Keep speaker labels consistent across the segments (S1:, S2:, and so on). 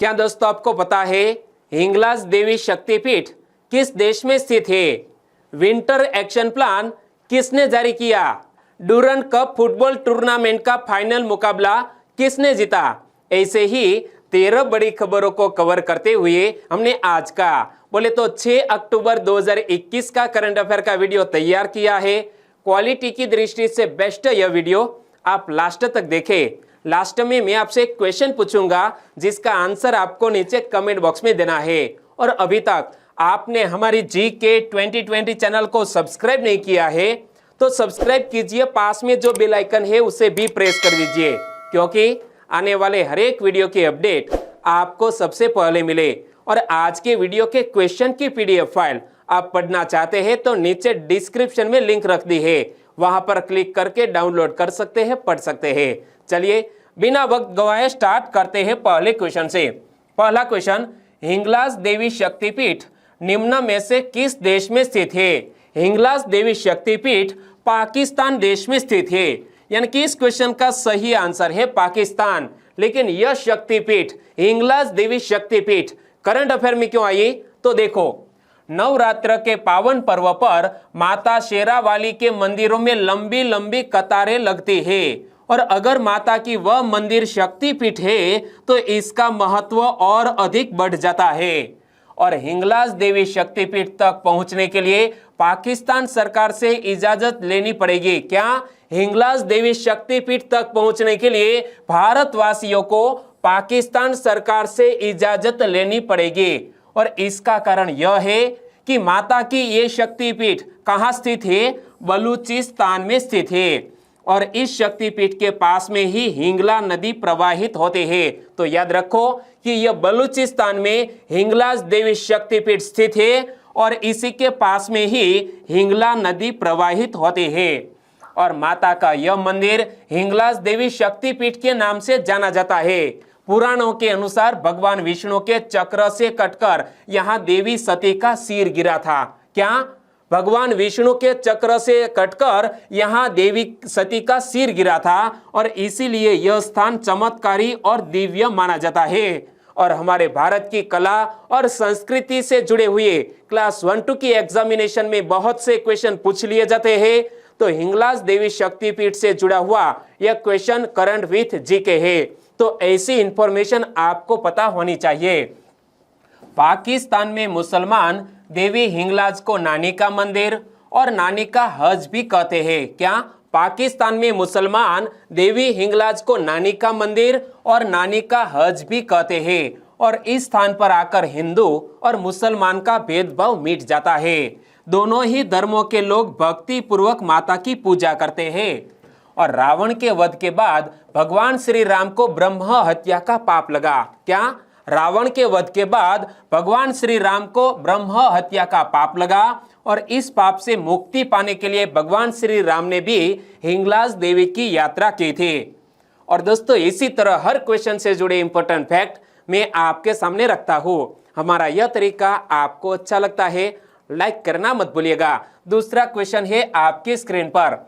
S1: क्या दोस्तों आपको पता है हिंगलाज देवी शक्तिपीठ किस देश में स्थित है? विंटर एक्शन प्लान किसने जारी किया? डूरंड कप फुटबॉल टूर्नामेंट का फाइनल मुकाबला किसने जीता? ऐसे ही 13 बड़ी खबरों को कवर करते हुए हमने आज का बोले तो 6 अक्टूबर 2021 का करंट अफेयर का वीडियो तैयार किया है। क्वालिटी की दृष्टि से बेस्ट यह वीडियो, आप लास्ट तक देखें। लास्ट में मैं आपसे एक क्वेश्चन पूछूंगा जिसका आंसर आपको नीचे कमेंट बॉक्स में देना है। और अभी तक आपने हमारी GK 2020 चैनल को सब्सक्राइब नहीं किया है तो सब्सक्राइब कीजिए, पास में जो बेल आइकन है उसे भी प्रेस कर दीजिए, क्योंकि आने वाले हर एक वीडियो की अपडेट आपको सबसे पहले मिले। और आज के वीडियो के क्वेश्चन की PDF फाइल आप पढ़ना चाहते हैं तो नीचे डिस्क्रिप्शन में लिंक रख दी है, वहां पर क्लिक करके डाउनलोड कर सकते हैं, पढ़ सकते हैं। चलिए बिना वक्त गवाए स्टार्ट करते हैं पहले क्वेश्चन से। पहला क्वेश्चन, हिंगलाज देवी शक्तिपीठ निम्न में से किस देश में स्थित है? हिंगलाज देवी शक्तिपीठ पाकिस्तान देश में स्थित है, यानी कि इस क्वेश्चन का सही आंसर है पाकिस्तान। लेकिन यह शक्तिपीठ हिंगलाज देवी शक्तिपीठ करंट अफेयर में क्यों आई? तो देखो, नवरात्र के पावन पर्व पर माता शेरावाली के मंदिरों में लंबी लंबी कतारें लगती है, और अगर माता की वह मंदिर शक्तिपीठ है तो इसका महत्व और अधिक बढ़ जाता है। और हिंगलाज देवी शक्तिपीठ तक पहुंचने के लिए पाकिस्तान सरकार से इजाजत लेनी पड़ेगी। क्या? हिंगलाज देवी शक्तिपीठ तक पहुंचने के लिए भारतवासियों को पाकिस्तान सरकार से इजाजत लेनी पड़ेगी। और इसका कारण यह है कि माता की ये शक्तिपीठ कहाँ स्थित है? बलूचिस्तान में स्थित है, और इस शक्तिपीठ के पास में ही हिंगला नदी प्रवाहित होते हैं। तो याद रखो कि यह बलूचिस्तान में हिंगलाज देवी शक्तिपीठ स्थित है और इसी के पास में ही हिंगला नदी प्रवाहित होते हैं। और माता का यह मंदिर हिंगलाज देवी शक्तिपीठ के नाम से जाना जाता है। पुराणों के अनुसार भगवान विष्णु के चक्र से कटकर यहाँ देवी सती का सिर गिरा था। क्या? भगवान विष्णु के चक्र से कटकर यहाँ देवी सती का सिर गिरा था, और इसीलिए यह स्थान चमत्कारी और दिव्य माना जाता है। और हमारे भारत की कला और संस्कृति से जुड़े हुए क्लास 1-2 की एग्जामिनेशन में बहुत से क्वेश्चन पूछ लिए जाते हैं, तो हिंगलाज देवी शक्तिपीठ से जुड़ा हुआ यह क्वेश्चन करंट विथ GK है। तो ऐसी इंफॉर्मेशन आपको पता होनी चाहिए। पाकिस्तान में मुसलमान देवी हिंगलाज को नानी का मंदिर और नानी का हज भी कहते हैं। क्या? पाकिस्तान में मुसलमान देवी हिंगलाज को नानी का मंदिर और नानी का हज भी कहते हैं, और इस स्थान पर आकर हिंदू और मुसलमान का भेदभाव मिट जाता है। दोनों ही धर्मों के लोग भक्ति पूर्वक माता की पूजा करते हैं। और रावण के वध के बाद भगवान श्री राम को ब्रह्म हत्या का पाप लगा। क्या? रावण के वध के बाद भगवान श्री राम को ब्रह्म हत्या का पाप लगा, और इस पाप से मुक्ति पाने के लिए भगवान श्री राम ने भी हिंगलाज देवी की यात्रा की थी। और दोस्तों, इसी तरह हर क्वेश्चन से जुड़े इंपॉर्टेंट फैक्ट मैं आपके सामने रखता हूँ। हमारा यह तरीका आपको अच्छा लगता है, लाइक करना मत भूलिएगा। दूसरा क्वेश्चन है आपकी स्क्रीन पर,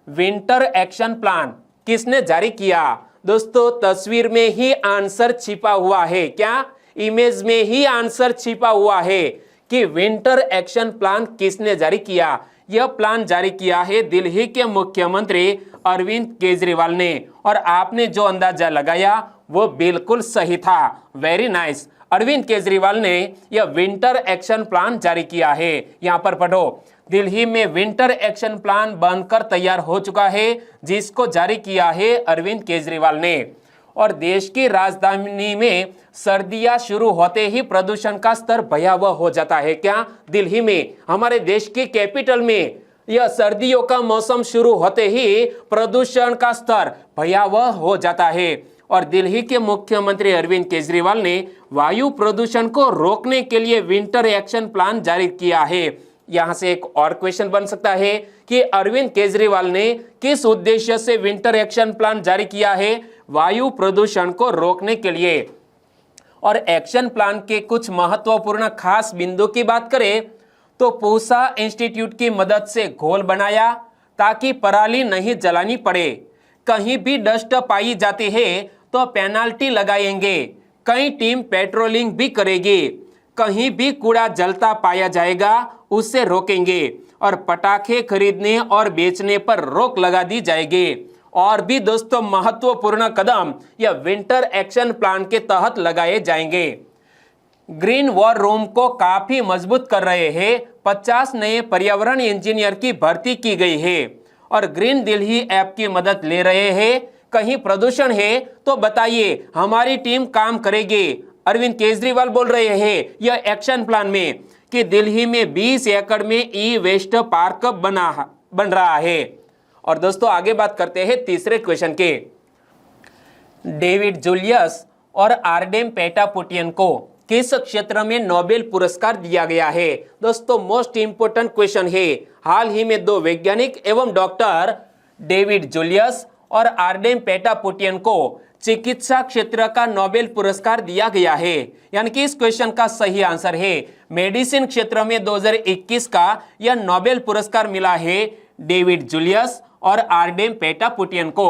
S1: विंटर एक्शन प्लान किसने जारी किया? दोस्तों, तस्वीर में ही आंसर छिपा हुआ है। क्या? इमेज में ही आंसर छिपा हुआ है कि विंटर एक्शन प्लान किसने जारी किया। यह प्लान जारी किया है दिल्ली के मुख्यमंत्री अरविंद केजरीवाल ने, और आपने जो अंदाजा लगाया वो बिल्कुल सही था। Very nice. अरविंद केजरीवाल ने यह विंटर एक्शन प्लान जारी किया है। यहाँ पर पढ़ो, दिल्ली में विंटर एक्शन प्लान बनकर तैयार हो चुका है, जिसको जारी किया है अरविंद केजरीवाल ने। और देश की राजधानी में सर्दियां शुरू होते ही प्रदूषण का स्तर भयावह हो जाता है। क्या? दिल्ली में, हमारे देश की कैपिटल में, यह सर्दियों का मौसम शुरू होते ही प्रदूषण का स्तर भयावह हो जाता है। और दिल्ली के मुख्यमंत्री अरविंद केजरीवाल ने वायु प्रदूषण को रोकने के लिए विंटर एक्शन प्लान जारी किया है। यहां से एक और क्वेश्चन बन सकता है कि अरविंद केजरीवाल ने किस उद्देश्य से विंटर एक्शन प्लान जारी किया है? वायु प्रदूषण को रोकने के लिए। और एक्शन प्लान के कुछ महत्वपूर्ण खास बिंदु की बात करें तो पूसा इंस्टीट्यूट की मदद से घोल बनाया ताकि पराली नहीं जलानी पड़े। कहीं भी डस्ट पाई जाती है तो पेनाल्टी लगाएंगे। कई टीम पेट्रोलिंग भी करेगी। कहीं भी कूड़ा जलता पाया जाएगा उसे रोकेंगे और पटाखे खरीदने और बेचने पर रोक लगा दी जाएगी। और भी दोस्तों महत्वपूर्ण कदम यह विंटर एक्शन प्लान के तहत लगाए जाएंगे। ग्रीन वॉर रूम को काफी मजबूत कर रहे हैं। 50 नए पर्यावरण इंजीनियर की भर्ती की गई है और ग्रीन दिल्ली ऐप की मदद ले रहे हैं। कहीं प्रदूषण है तो बताइए, हमारी टीम काम करेगी। अरविंद केजरीवाल बोल रहे हैं यह एक्शन प्लान में कि दिल्ली में 20 एकड़ में ई वेस्ट पार्क बन रहा है। और दोस्तों आगे बात करते हैं तीसरे क्वेश्चन के। डेविड जूलियस और आर्डेम पेटापुटियन को किस क्षेत्र में नोबेल पुरस्कार दिया गया है? दोस्तों मोस्ट इंपोर्टेंट क्वेश्चन है। हाल ही में दो वैज्ञानिक एवं डॉक्टर डेविड जूलियस और आर्डेम पेटापुटियन को चिकित्सा क्षेत्र का नोबेल पुरस्कार दिया गया है। यानी कि इस क्वेश्चन का सही आंसर है मेडिसिन क्षेत्र में 2021 का यह नोबेल पुरस्कार मिला है डेविड जूलियस और आर्डेम पेटापुटियन को।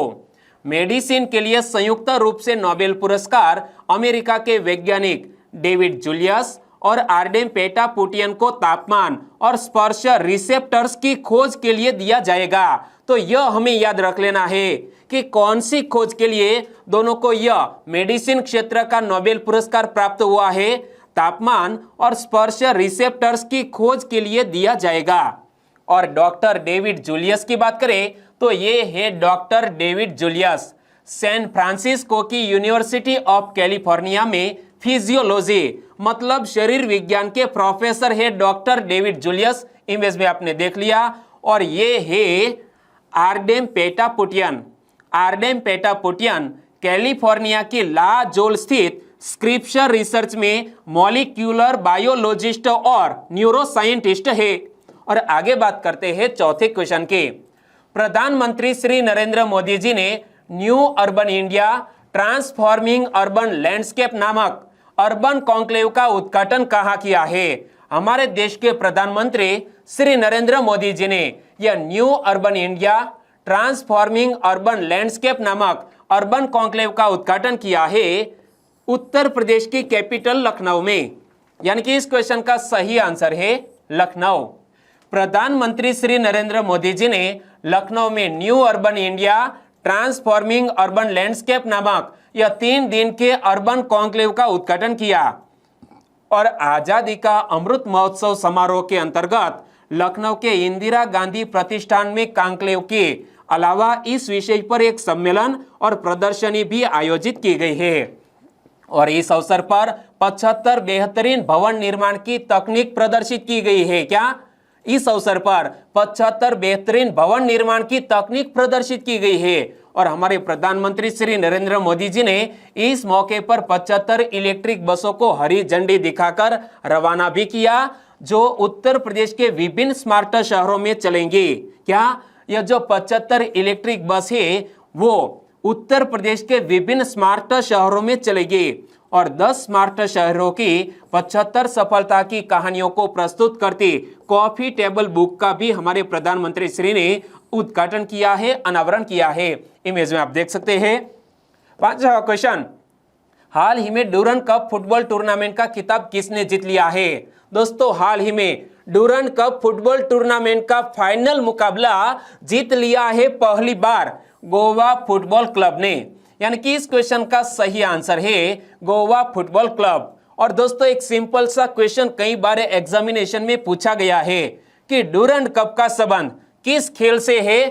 S1: मेडिसिन के लिए संयुक्त रूप से नोबेल पुरस्कार अमेरिका के वैज्ञानिक डेविड जूलियस और आर्डेम पेटापुटियन को तापमान और स्पर्श रिसेप्टर्स की खोज के लिए दिया जाएगा। तो यह हमें याद रख लेना है कि कौन सी खोज के लिए दोनों को यह मेडिसिन क्षेत्र का नोबेल पुरस्कार प्राप्त हुआ है। तापमान और स्पर्श रिसेप्टर्स की खोज के लिए दिया जाएगा। और डॉक्टर डेविड जूलियस की बात करें तो ये है doctor David Julius, San Francisco की यूनिवर्सिटी ऑफ कैलिफोर्निया में फिजियोलॉजी मतलब शरीर विज्ञान के प्रोफेसर है डॉक्टर डेविड जूलियस। इमेज में आपने देख लिया। और ये है आर्डेम पेटापुटियन। आर्डेम पेटापुटियन कैलिफोर्निया की ला जोल स्थित स्क्रिप्चर रिसर्च में मॉलिक्यूलर बायोलॉजिस्ट और न्यूरोसाइंटिस्ट है। और आगे बात करते हैं चौथे क्वेश्चन के। प्रधानमंत्री श्री नरेंद्र मोदी जी ने new urban India transforming urban landscape नामक अर्बन कॉन्क्लेव का उद्घाटन कहाँ किया है? हमारे देश के प्रधानमंत्री श्री नरेंद्र मोदी जी ने यह new urban India transforming urban landscape नामक अर्बन कॉन्क्लेव का उद्घाटन किया है उत्तर प्रदेश की कैपिटल लखनऊ में। यानी कि इस क्वेश्चन का सही आंसर है लखनऊ। प्रधानमंत्री श्री नरेंद्र मोदी जी ने लखनऊ में new urban India transforming urban landscape नामक यह 3 दिन के अर्बन कॉन्क्लेव का उद्घाटन किया। और आजादी का अमृत महोत्सव समारोह के अंतर्गत लखनऊ के इंदिरा गांधी प्रतिष्ठान में कॉन्क्लेव के अलावा इस विषय पर एक सम्मेलन और प्रदर्शनी भी आयोजित की गई है। और इस अवसर पर 75 बेहतरीन भवन निर्माण की तकनीक प्रदर्शित की गई है। क्या इस अवसर पर 75 बेहतरीन भवन निर्माण की तकनीक प्रदर्शित की गई है? और हमारे प्रधानमंत्री श्री नरेंद्र मोदी जी ने इस मौके पर 75 इलेक्ट्रिक बसों को हरी झंडी दिखाकर रवाना भी किया, जो उत्तर प्रदेश के विभिन्न स्मार्ट शहरों में चलेंगी। क्या यह जो 75 इलेक्ट्रिक बस है वो उत्तर प्रदेश के विभिन्न स्मार्ट शहरों में चलेगी और 10 स्मार्ट शहरों की 75 सफलता की कहानियों को प्रस्तुत करती कॉफी टेबल बुक का भी हमारे प्रधानमंत्री श्री ने उद्घाटन किया है, अनावरण किया है। इमेज में आप देख सकते हैं। 5वां क्वेश्चन, हाल ही में डूरन कप फुटबॉल टूर्नामेंट का खिताब किसने जीत लिया है? दोस्तों हाल ही में डूरन कप फुटबॉल टूर्नामेंट का फाइनल मुकाबला जीत लिया है पहली बार गोवा फुटबॉल क्लब ने। यानी कि इस क्वेश्चन का सही आंसर है गोवा फुटबॉल क्लब। और दोस्तों एक सिंपल सा क्वेश्चन कई बार एग्जामिनेशन में पूछा गया है कि डूरन कप का संबंध किस खेल से है?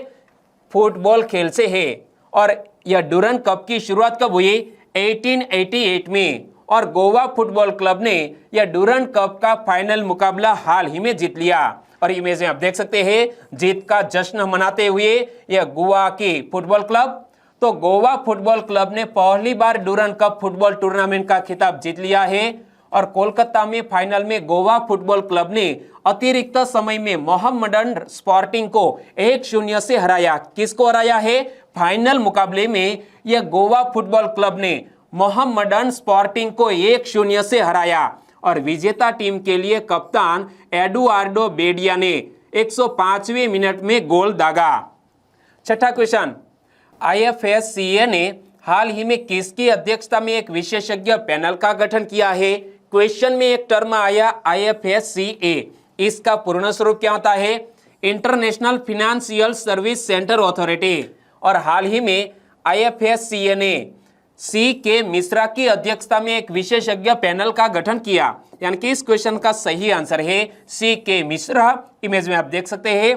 S1: फुटबॉल खेल से है। और यह डूरन कप की शुरुआत कब हुई? 1888 में। और गोवा फुटबॉल क्लब ने यह डूरन कप का फाइनल मुकाबला हाल ही में जीत लिया। और इमेज में आप देख सकते हैं जीत का जश्न मनाते हुए यह गोवा की फुटबॉल क्लब। तो गोवा फुटबॉल क्लब ने पहली बार डूरन कप फुटबॉल टूर्नामेंट का खिताब जीत लिया है। और कोलकाता में फाइनल में गोवा फुटबॉल क्लब ने अतिरिक्त समय में मोहम्मडन स्पोर्टिंग को 1-0 से हराया। किसको हराया है? फाइनल मुकाबले में यह गोवा फुटबॉल क्लब ने मोहम्मडन स्पोर्टिंग को 1-0 से हराया। और विजेता टीम के लिए कप्तान एडुआर्डो बेडिया ने 105वें मिनट में गोल दागा। छठा क्वेश्चन, IFSCA ने हाल ही में किसकी अध्यक्षता में एक विशेषज्ञ पैनल का गठन किया है? क्वेश्चन में एक टर्म आया IFSCA, इसका पूर्ण स्वरूप क्या होता है? International financial service centre authority. और हाल ही में IFSCA ने CK मिश्रा की अध्यक्षता में एक विशेषज्ञ पैनल का गठन किया, यानी कि इस क्वेश्चन का सही आंसर है CK मिश्रा। इमेज में आप देख सकते हैं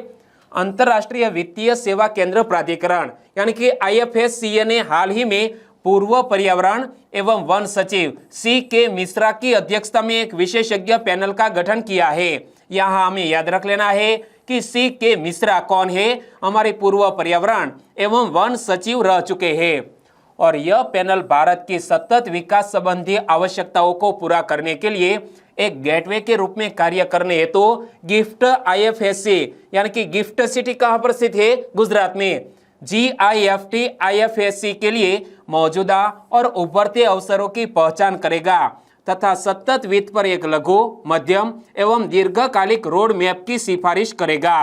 S1: अंतरराष्ट्रीय वित्तीय सेवा केंद्र प्राधिकरण यानी कि IFSCA ने हाल ही में पूर्व पर्यावरण एवं वन सचिव CK मिश्रा की अध्यक्षता में एक विशेषज्ञ पैनल का गठन किया है। यहाँ हमें याद रख लेना है कि CK मिश्रा कौन है? हमारे पूर्व पर्यावरण एवं वन सचिव रह चुके हैं। और यह पैनल भारत की सतत विकास संबंधी आवश्यकताओं को पूरा करने के लिए एक गेटवे के रूप में कार्य करने हेतु गिफ्ट IFSC यानी कि गिफ्ट सिटी कहां पर स्थित है? गुजरात में। GIFT IFSC के लिए मौजूदा और उभरते अवसरों की पहचान करेगा तथा सतत वित्त पर एक लघु, मध्यम एवं दीर्घकालिक रोड मैप की सिफारिश करेगा।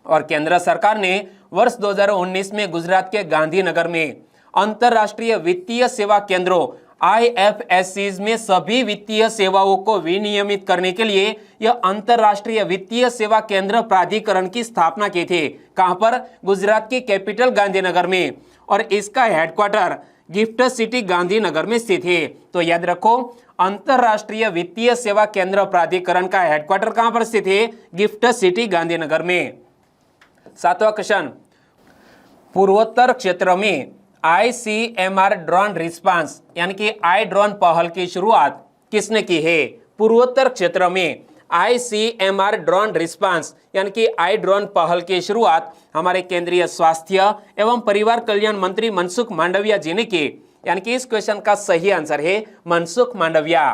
S1: और केंद्र सरकार ने वर्ष 2019 में गुजरात के गांधीनगर में अंतरराष्ट्रीय वित्तीय सेवा केंद्रों IFSCs में सभी वित्तीय सेवाओं को विनियमित करने के लिए यह अंतरराष्ट्रीय वित्तीय सेवा केंद्र प्राधिकरण की स्थापना की थी। कहां पर? गुजरात की कैपिटल गांधीनगर में। और इसका हेडक्वार्टर गिफ्ट सिटी गांधीनगर में स्थित है। तो याद रखो अंतरराष्ट्रीय वित्तीय सेवा केंद्र प्राधिकरण का हेडक्वार्टर कहां पर स्थित है? गिफ्ट सिटी गांधीनगर में। 7वां क्वेश्चन, पूर्वोत्तर क्षेत्र में ICMR ड्रोन रिस्पांस यानी कि आई ड्रोन पहल की शुरुआत किसने की है? पूर्वोत्तर क्षेत्र में ICMR ड्रोन रिस्पांस यानी कि आई ड्रोन पहल की शुरुआत हमारे केंद्रीय स्वास्थ्य एवं परिवार कल्याण मंत्री मनसुख मांडविया जी ने की, यानी कि इस क्वेश्चन का सही आंसर है Mansukh Mandaviya.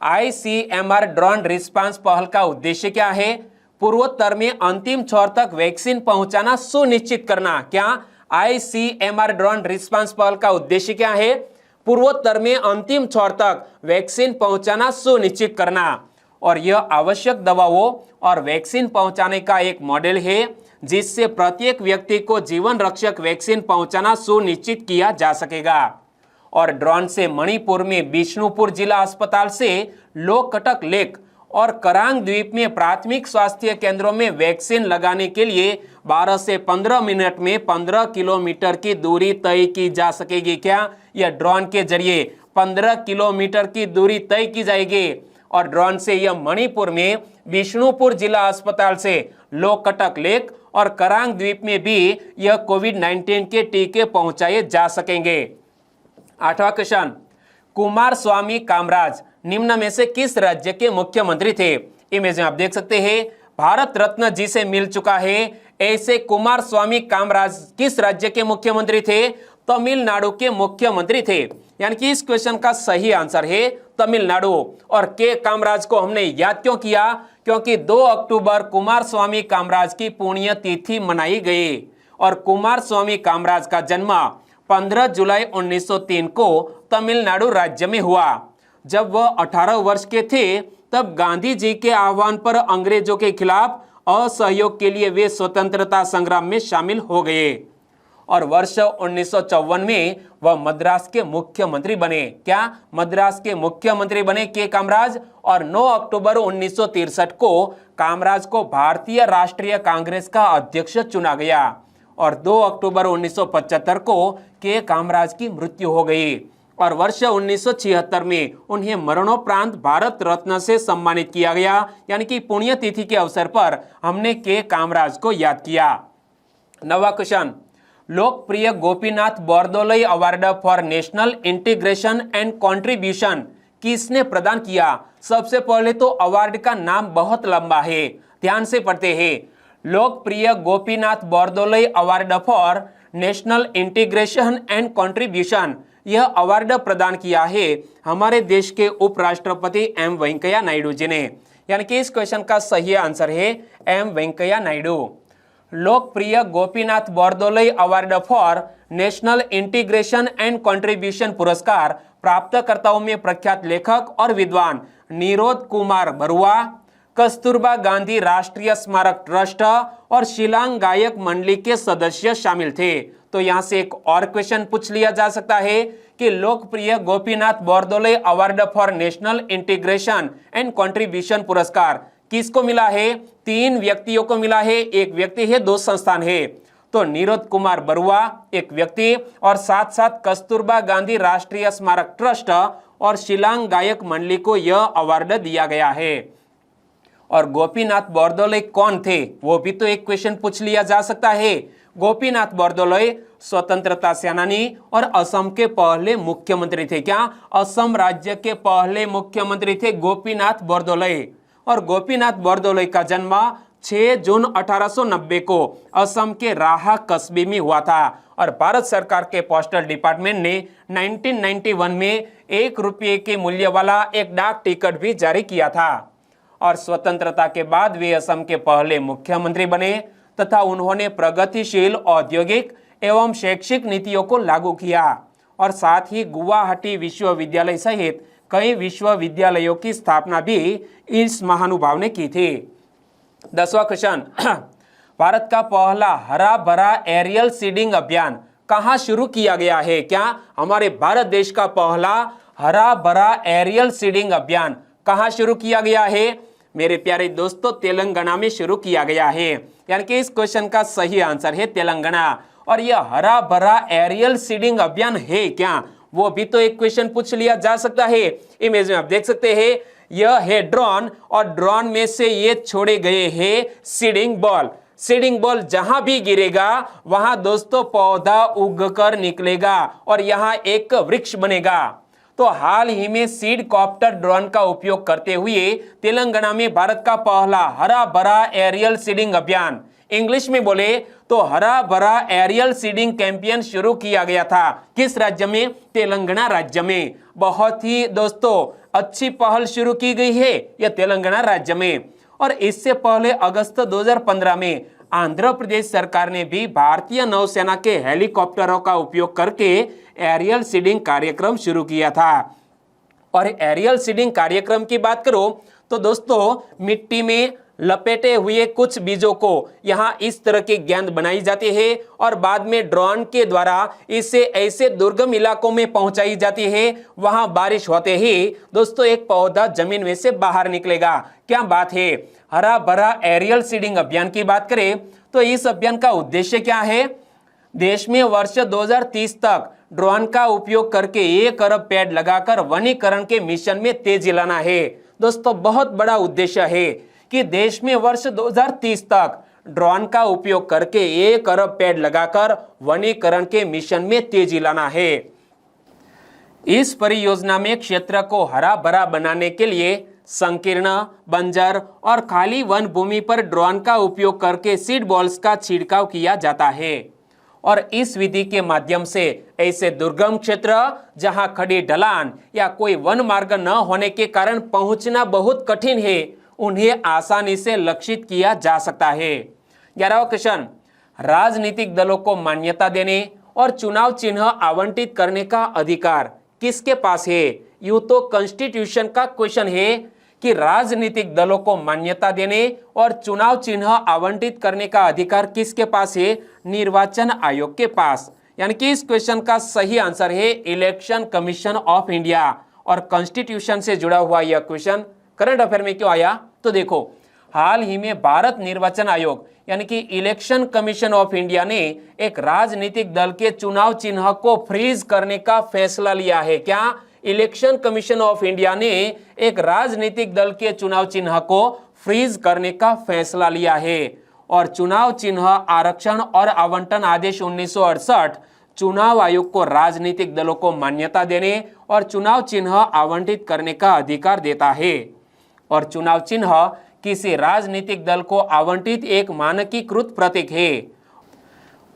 S1: ICMR drone response पहल का उद्देश्य क्या है? पूर्वोत्तर में अंतिम छोर तक वैक्सीन पहुंचाना सुनिश्चित करना। क्या? ICMR ड्रोन रिस्पांस पहल का उद्देश्य क्या है? पूर्वोत्तर में अंतिम छोर तक वैक्सीन पहुंचाना सुनिश्चित करना। और यह आवश्यक दवाओं और वैक्सीन पहुंचाने का एक मॉडल है जिससे प्रत्येक व्यक्ति को जीवन रक्षक वैक्सीन पहुंचाना सुनिश्चित किया जा सकेगा। और ड्रोन से मणिपुर में बिष्णुपुर जिला अस्पताल से लोककटक लेक और करांग द्वीप में प्राथमिक स्वास्थ्य केंद्रों में वैक्सीन लगाने के लिए 12 से 15 मिनट में 15 किलोमीटर की दूरी तय की जा सकेगी। क्या? यह ड्रोन के जरिए 15 किलोमीटर की दूरी तय की जाएगी। और ड्रोन से यह मणिपुर में बिष्णुपुर जिला अस्पताल से लोककटक लेक और करांग द्वीप में भी यह कोविड-19 के टीके पहुंचाए जा सकेंगे। 8वां क्वेश्चन, कुमार स्वामी कामराज निम्न में से किस राज्य के मुख्यमंत्री थे? इमेज में आप देख सकते हैं भारत रत्न जिसे मिल चुका है ऐसे कुमार स्वामी कामराज किस राज्य के मुख्यमंत्री थे? तमिलनाडु के मुख्यमंत्री थे, यानी कि इस क्वेश्चन का सही आंसर है तमिलनाडु। और के कामराज को हमने याद क्यों किया? क्योंकि 2 अक्टूबर कुमार स्वामी कामराज की पुण्य तिथि मनाई गई। और कुमार स्वामी कामराज का जन्म 15 जुलाई 1903 को तमिलनाडु राज्य में हुआ। जब वह 18 वर्ष के थे तब गांधी जी के आह्वान पर अंग्रेजों के खिलाफ असहयोग के लिए वे स्वतंत्रता संग्राम में शामिल हो गए। और वर्ष 1954 में वह मद्रास के मुख्यमंत्री बने। क्या? मद्रास के मुख्यमंत्री बने के कामराज। और 9 अक्टूबर 1963 को कामराज को भारतीय राष्ट्रीय कांग्रेस का अध्यक्ष चुना गया। और 2 अक्टूबर 1975 को के कामराज की मृत्यु हो गई। और वर्ष 1976 में उन्हें मरणोपरांत भारत रत्न से सम्मानित किया गया, यानी कि पुण्यतिथि के अवसर पर हमने के कामराज को याद किया। 9वां question, Lokpriya Gopinath Bordoloi award for national integration and contribution किसने प्रदान किया? सबसे पहले तो अवार्ड का नाम बहुत लंबा है, ध्यान से पढ़ते हैं। Lokpriya Gopinath Bordoloi award for national integration and contribution, यह अवार्ड प्रदान किया है हमारे देश के उपराष्ट्रपति एम वेंकैया नायडू जी ने, यानी कि इस क्वेश्चन का सही आंसर है M Venkaiah Naidu. Lokpriya Gopinath Bordoloi award for national integration and contribution पुरस्कार प्राप्तकर्ताओं में प्रख्यात लेखक और विद्वान निरोध कुमार बरुआ, कस्तूरबा गांधी राष्ट्रीय स्मारक ट्रस्ट और शिलांग गायक मंडली के सदस्य शामिल थे। तो यहां से एक और क्वेश्चन पूछ लिया जा सकता है कि Lokpriya Gopinath Bordoloi award for national integration and contribution पुरस्कार किसको मिला है? 3 व्यक्तियों को मिला है, एक व्यक्ति है, 2 संस्थान है। तो नीरद कुमार बरुआ एक व्यक्ति और साथ साथ कस्तूरबा गांधी राष्ट्रीय स्मारक ट्रस्ट और शिलांग गायक मंडली को यह अवार्ड दिया गया है। और गोपीनाथ बोरदोले कौन थे वो भी तो एक क्वेश्चन पूछ लिया जा सकता है। गोपीनाथ बोरदोले स्वतंत्रता सेनानी और असम के पहले मुख्यमंत्री थे। क्या? असम राज्य के पहले मुख्यमंत्री थे गोपीनाथ बोरदोले। और गोपीनाथ बोरदोले का जन्म 6 जून 1890 को असम के राहा कस्बे में हुआ था। और भारत सरकार के पोस्टल डिपार्टमेंट ने 1991 में 1 रुपये के मूल्य वाला एक डाक टिकट भी जारी किया था। और स्वतंत्रता के बाद वे असम के पहले मुख्यमंत्री बने तथा उन्होंने प्रगतिशील औद्योगिक एवं शैक्षिक नीतियों को लागू किया और साथ ही गुवाहाटी विश्वविद्यालय सहित कई विश्वविद्यालयों की स्थापना भी इस महानुभाव ने की थी। 10वां क्वेश्चन, भारत का पहला हरा भरा एरियल सीडिंग अभियान कहां शुरू किया गया है? क्या हमारे भारत देश का पहला हरा भरा एरियल सीडिंग अभियान कहां शुरू किया गया है? मेरे प्यारे दोस्तों, तेलंगाना में शुरू किया गया है। यानी कि इस क्वेश्चन का सही आंसर है तेलंगाना। और यह हरा भरा एरियल सीडिंग अभियान है क्या, वो भी तो एक क्वेश्चन पूछ लिया जा सकता है। इमेज में आप देख सकते हैं, यह है ड्रोन और ड्रोन में से ये छोड़े गए हैं सीडिंग बॉल। सीडिंग बॉल जहां भी गिरेगा वहां दोस्तों पौधा उगकर निकलेगा और यहां एक वृक्ष बनेगा। तो हाल ही में सीड कॉप्टर ड्रोन का उपयोग करते हुए तेलंगाना में भारत का पहला हरा भरा एरियल सीडिंग अभियान, इंग्लिश में बोले तो हरा भरा एरियल सीडिंग कैंपेन शुरू किया गया था। किस राज्य में? तेलंगाना राज्य में। बहुत ही दोस्तों अच्छी पहल शुरू की गई है यह तेलंगाना राज्य में। और इससे पहले अगस्त 2015 में आंध्र प्रदेश सरकार ने भी भारतीय नौसेना के हेलीकॉप्टरों का उपयोग करके एरियल सीडिंग कार्यक्रम शुरू किया था। और एरियल सीडिंग कार्यक्रम की बात करो तो दोस्तों मिट्टी में लपेटे हुए कुछ बीजों को यहाँ इस तरह की गेंद बनाई जाती है और बाद में ड्रोन के द्वारा इसे ऐसे दुर्गम इलाकों में पहुंचाई जाती है। वहां बारिश होते ही दोस्तों एक पौधा जमीन में से बाहर निकलेगा। क्या बात है। हरा भरा एरियल सीडिंग अभियान की बात करें तो इस अभियान का उद्देश्य क्या है? देश में वर्ष 2030 तक ड्रोन का उपयोग करके 1 अरब पेड़ लगाकर वनीकरण के मिशन में तेजी लाना है। दोस्तों बहुत बड़ा उद्देश्य है कि देश में वर्ष 2030 तक ड्रोन का उपयोग करके 1 अरब पेड़ लगाकर वनीकरण के मिशन में तेजी लाना है। इस परियोजना में क्षेत्र को हरा भरा बनाने के लिए संकीर्ण, बंजर और खाली वन भूमि पर ड्रोन का उपयोग करके सीड बॉल्स का छिड़काव किया जाता है। और इस विधि के माध्यम से ऐसे दुर्गम क्षेत्र जहां खड़ी ढलान या कोई वन मार्ग न होने के कारण पहुंचना बहुत कठिन है, उन्हें आसानी से लक्षित किया जा सकता है। 11वां क्वेश्चन, राजनीतिक दलों को मान्यता देने और चुनाव चिन्ह आवंटित करने का अधिकार किसके पास है? यूं तो कॉन्स्टिट्यूशन का क्वेश्चन है कि राजनीतिक दलों को मान्यता देने और चुनाव चिन्ह आवंटित करने का अधिकार किसके पास है? निर्वाचन आयोग के पास। यानी कि इस क्वेश्चन का सही आंसर है इलेक्शन कमीशन ऑफ इंडिया। और कॉन्स्टिट्यूशन से जुड़ा हुआ यह क्वेश्चन करंट अफेयर में क्यों आया? तो देखो, हाल ही में भारत निर्वाचन आयोग यानी कि इलेक्शन कमीशन ऑफ इंडिया ने एक राजनीतिक दल के चुनाव चिन्ह को फ्रीज करने का फैसला लिया है। क्या? इलेक्शन कमीशन ऑफ इंडिया ने एक राजनीतिक दल के चुनाव चिन्ह को फ्रीज करने का फैसला लिया है। और चुनाव चिन्ह आरक्षण और आवंटन आदेश 1968 चुनाव आयोग को राजनीतिक दलों को मान्यता देने और चुनाव चिन्ह आवंटित करने का अधिकार देता है। और चुनाव चिन्ह किसी राजनीतिक दल को आवंटित एक मानकीकृत प्रतीक है।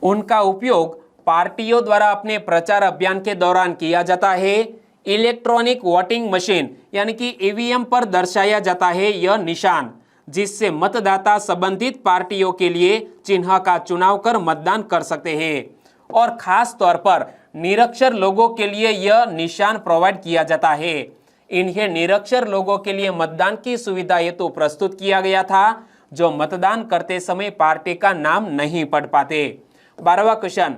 S1: उनका उपयोग पार्टियों द्वारा अपने प्रचार अभियान के दौरान किया जाता है। इलेक्ट्रॉनिक वोटिंग मशीन यानी कि ईवीएम पर दर्शाया जाता है यह निशान, जिससे मतदाता संबंधित पार्टियों के लिए चिन्ह का चुनाव कर मतदान कर सकते हैं। और खास तौर पर निरक्षर लोगों के लिए यह निशान प्रोवाइड किया जाता है। इन्हें निरक्षर लोगों के लिए मतदान की सुविधा हेतु प्रस्तुत किया गया था, जो मतदान करते समय पार्टी का नाम नहीं पढ़ पाते। 12वां क्वेश्चन,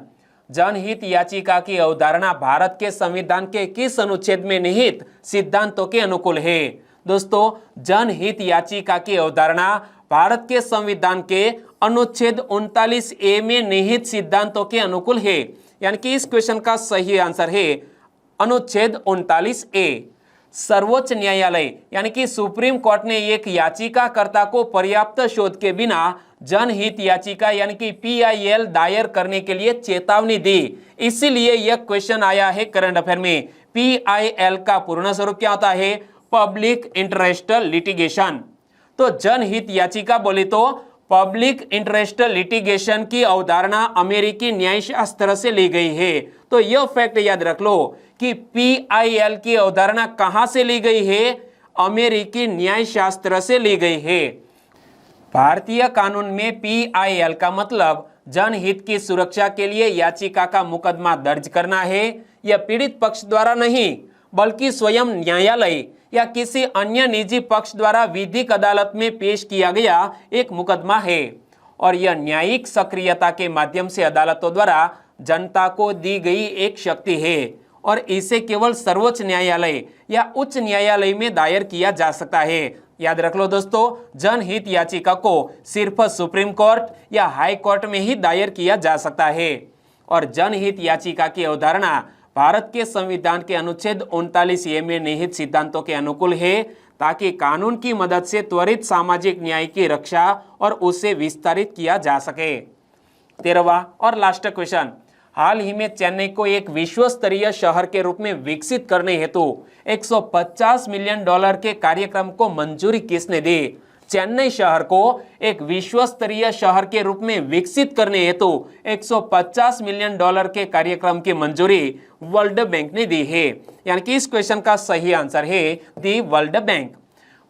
S1: जनहित याचिका की अवधारणा भारत के संविधान के किस अनुच्छेद में निहित सिद्धांतों के अनुकूल है? दोस्तों, जनहित याचिका की अवधारणा भारत के संविधान के अनुच्छेद 39A में निहित सिद्धांतों के अनुकूल है। यानी कि इस क्वेश्चन का सही आंसर है अनुच्छेद 39A। सर्वोच्च न्यायालय यानी कि सुप्रीम कोर्ट ने एक याचिकाकर्ता को पर्याप्त शोध के बिना जनहित याचिका यानी कि PIL दायर करने के लिए चेतावनी दी। इसीलिए यह क्वेश्चन आया है करंट अफेयर में। PIL का पूर्ण स्वरूप क्या होता है? Public interest litigation. तो जनहित याचिका बोले तो पब्लिक इंटरेस्ट लिटिगेशन की अवधारणा अमेरिकी न्यायशास्त्र से ली गई है। तो यह फैक्ट याद रख लो कि PIL की अवधारणा कहां से ली गई है? अमेरिकी न्यायशास्त्र से ली गई है। भारतीय कानून में PIL का मतलब जनहित की सुरक्षा के लिए याचिका का मुकदमा दर्ज करना है। यह पीड़ित पक्ष द्वारा नहीं बल्कि स्वयं न्यायालय या किसी अन्य निजी पक्ष द्वारा विधिक अदालत में पेश किया गया एक मुकदमा है और यह न्यायिक सक्रियता के माध्यम से अदालतों द्वारा जनता को दी गई एक शक्ति है और इसे केवल सर्वोच्च न्यायालय या उच्च न्यायालय में दायर किया जा सकता है। याद रख लो दोस्तों, जनहित याचिका को सिर्फ सुप्रीम कोर्ट या हाई कोर्ट में ही दायर किया जा सकता है और जनहित याचिका की अवधारणा भारत के संविधान के अनुच्छेद 39A में निहित सिद्धांतों के अनुकूल है ताकि कानून की मदद से त्वरित सामाजिक न्याय की रक्षा और उसे विस्तारित किया जा सके। 13वां और लास्ट क्वेश्चन, हाल ही में चेन्नई को एक विश्व स्तरीय शहर के रूप में विकसित करने हेतु $150 मिलियन के कार्यक्रम को मंजूरी किसने दी? चेन्नई शहर को एक विश्व स्तरीय शहर के रूप में विकसित करने हेतु $150 मिलियन के कार्यक्रम की मंजूरी वर्ल्ड बैंक ने दी है। यानी कि इस क्वेश्चन का सही आंसर है दी वर्ल्ड बैंक।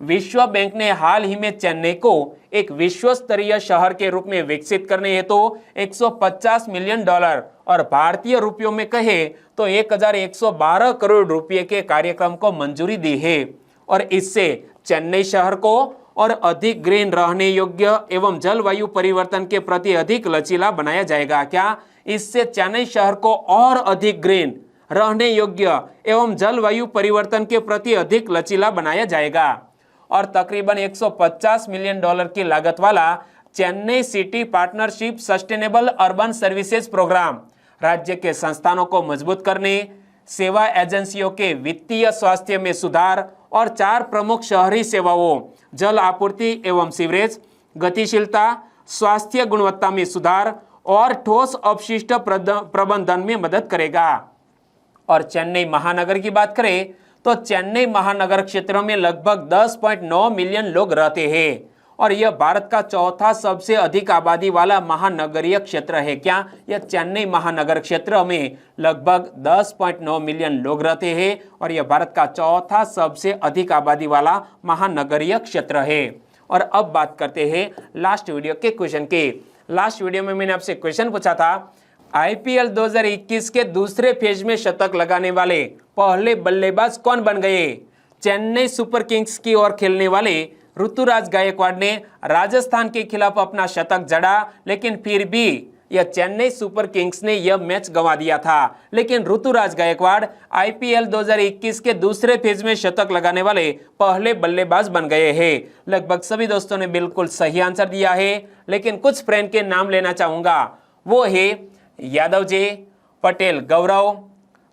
S1: विश्व बैंक ने हाल ही में चेन्नई को एक विश्व स्तरीय शहर के रूप में विकसित करने हेतु $150 मिलियन और भारतीय रुपयों में कहे तो 1112 करोड़ रुपए के कार्यक्रम को मंजूरी दी है और इससे चेन्नई शहर को और अधिक ग्रीन, रहने योग्य एवं जलवायु परिवर्तन के प्रति अधिक लचीला बनाया जाएगा। क्या? इससे चेन्नई शहर को और अधिक ग्रीन, रहने योग्य एवं जलवायु परिवर्तन के प्रति अधिक लचीला बनाया जाएगा और तकरीबन $150 मिलियन की लागत वाला Chennai city partnership sustainable urban services programme राज्य के संस्थानों को मजबूत करने, सेवा एजेंसियों के वित्तीय स्वास्थ्य में सुधार और 4 प्रमुख शहरी सेवाओं जल आपूर्ति एवं सीवरेज, गतिशीलता, स्वास्थ्य गुणवत्ता में सुधार और ठोस अपशिष्ट प्रबंधन में मदद करेगा। और चेन्नई महानगर की बात करें तो चेन्नई महानगर क्षेत्र में लगभग 10.9 मिलियन लोग रहते हैं और यह भारत का चौथा सबसे अधिक आबादी वाला महानगरीय क्षेत्र है। क्या? यह चेन्नई महानगर क्षेत्र में लगभग 10.9 मिलियन लोग रहते हैं और यह भारत का चौथा सबसे अधिक आबादी वाला महानगरीय क्षेत्र है। और अब बात करते हैं लास्ट वीडियो के क्वेश्चन के। लास्ट वीडियो में मैंने आपसे क्वेश्चन पूछा था, IPL 2021 के दूसरे फेज में शतक लगाने वाले पहले बल्लेबाज कौन बन गए? चेन्नई सुपर किंग्स की ओर खेलने वाले ऋतुराज गायकवाड़ ने राजस्थान के खिलाफ अपना शतक जड़ा, लेकिन फिर भी यह चेन्नई सुपर किंग्स ने यह मैच गंवा दिया था। लेकिन ऋतुराज गायकवाड़ IPL 2021 के दूसरे फेज में शतक लगाने वाले पहले बल्लेबाज बन गए हैं। लगभग सभी दोस्तों ने बिल्कुल सही आंसर दिया है, लेकिन कुछ फ्रेंड के नाम लेना चाहूंगा। वो है यादव जी, पटेल गौरव,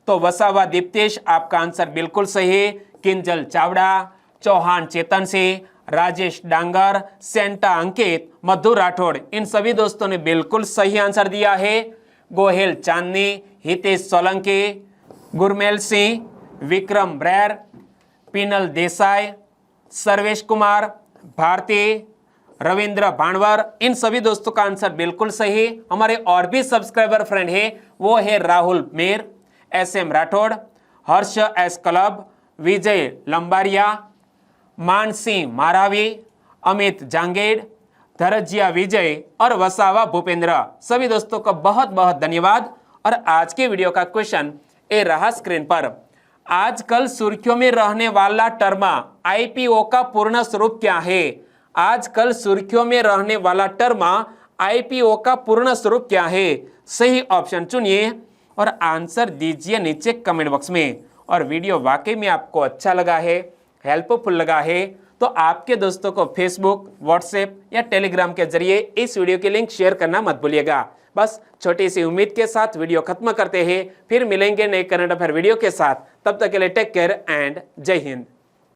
S1: तो वसावा दीप्तेश आपका आंसर बिल्कुल सही है। किंजल चावड़ा, चौहान चेतन सिंह, राजेश डांगर, सेंटा अंकित, मधु राठौड़, इन सभी दोस्तों ने बिल्कुल सही आंसर दिया है। गोहेल चांदनी, हितेश सोलंकी, गुरमेल सिंह, विक्रम ब्रैर, पिनल देसाई, सर्वेश कुमार, भारती, रविंद्र भानवर, इन सभी दोस्तों का आंसर बिल्कुल सही। हमारे और भी सब्सक्राइबर फ्रेंड है, वो है राहुल मेर, SM राठौड़, हर्ष S क्लब, विजय लंबारिया, मानसिंह मारावी, अमित जांगेड़, धरजिया विजय और वसावा भूपेंद्र। सभी दोस्तों का बहुत बहुत धन्यवाद। और आज के वीडियो का क्वेश्चन ए रहा स्क्रीन पर। आजकल सुर्खियों में रहने वाला टर्म IPO का पूर्ण स्वरूप क्या है? आजकल सुर्खियों में रहने वाला टर्म IPO का पूर्ण स्वरूप क्या है? सही ऑप्शन चुनिए और आंसर दीजिए नीचे कमेंट बॉक्स में। और वीडियो वाकई में आपको अच्छा लगा है, हेल्पफुल लगा है, तो आपके दोस्तों को फेसबुक, व्हाट्सएप या टेलीग्राम के जरिए इस वीडियो की लिंक शेयर करना मत भूलिएगा। बस छोटी सी उम्मीद के साथ वीडियो खत्म करते हैं, फिर मिलेंगे नए करंट अफेयर वीडियो के साथ। तब तक के लिए टेक केयर एंड जय हिंद।